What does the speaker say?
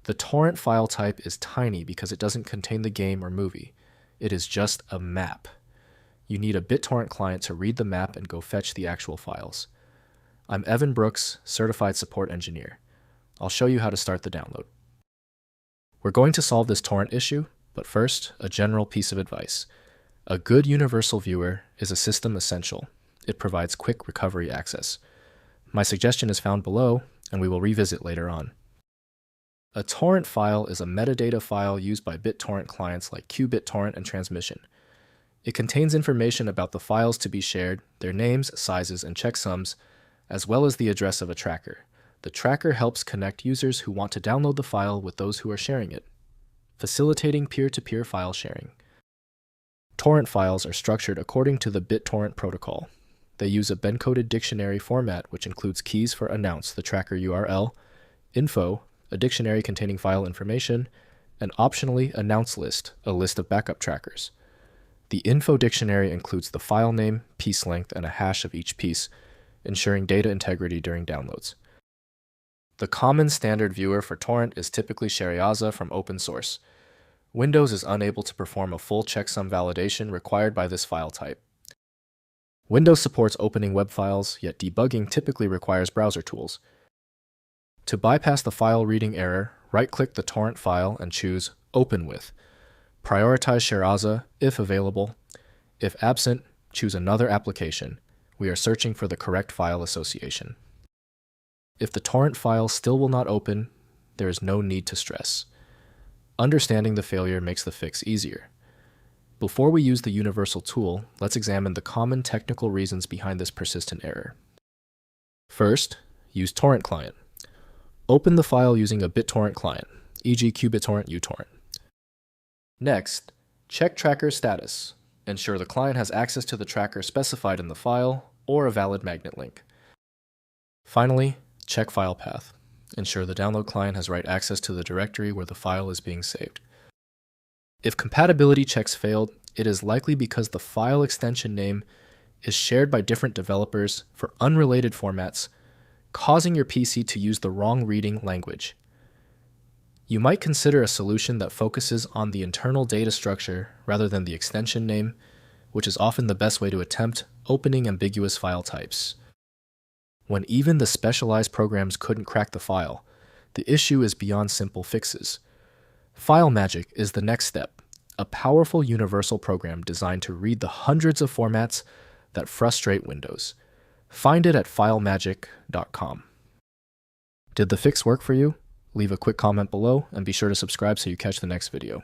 The torrent file type is tiny because it doesn't contain the game or movie. It is just a map. You need a BitTorrent client to read the map and go fetch the actual files. I'm Evan Brooks, Certified Support Engineer. I'll show you how to start the download. We're going to solve this torrent issue, but first, a general piece of advice. A good universal viewer is a system essential. It provides quick recovery access. My suggestion is found below, and we will revisit later on. A torrent file is a metadata file used by BitTorrent clients like qBittorrent and Transmission. It contains information about the files to be shared, their names, sizes, and checksums, as well as the address of a tracker. The tracker helps connect users who want to download the file with those who are sharing it, facilitating peer-to-peer file sharing. Torrent files are structured according to the BitTorrent protocol. They use a Ben-coded dictionary format which includes keys for announce, the tracker URL, info, a dictionary containing file information, and optionally announce list, a list of backup trackers. The info dictionary includes the file name, piece length, and a hash of each piece, ensuring data integrity during downloads. The common standard viewer for torrent is typically Shareaza from open source. Windows is unable to perform a full checksum validation required by this file type. Windows supports opening web files, yet debugging typically requires browser tools. To bypass the file reading error, right-click the torrent file and choose Open With. Prioritize Shareaza if available. If absent, choose another application. We are searching for the correct file association. If the torrent file still will not open, there is no need to stress. Understanding the failure makes the fix easier. Before we use the universal tool, let's examine the common technical reasons behind this persistent error. First, use Torrent Client. Open the file using a BitTorrent client, e.g. qBittorrent uTorrent. Next, check tracker status. Ensure the client has access to the tracker specified in the file or a valid magnet link. Finally, check file path. Ensure the download client has write access to the directory where the file is being saved. If compatibility checks failed, it is likely because the file extension name is shared by different developers for unrelated formats, causing your PC to use the wrong reading language. You might consider a solution that focuses on the internal data structure rather than the extension name, which is often the best way to attempt opening ambiguous file types. When even the specialized programs couldn't crack the file, the issue is beyond simple fixes. FileMagick is the next step, a powerful universal program designed to read the hundreds of formats that frustrate Windows. Find it at filemagick.com. Did the fix work for you? Leave a quick comment below and be sure to subscribe so you catch the next video.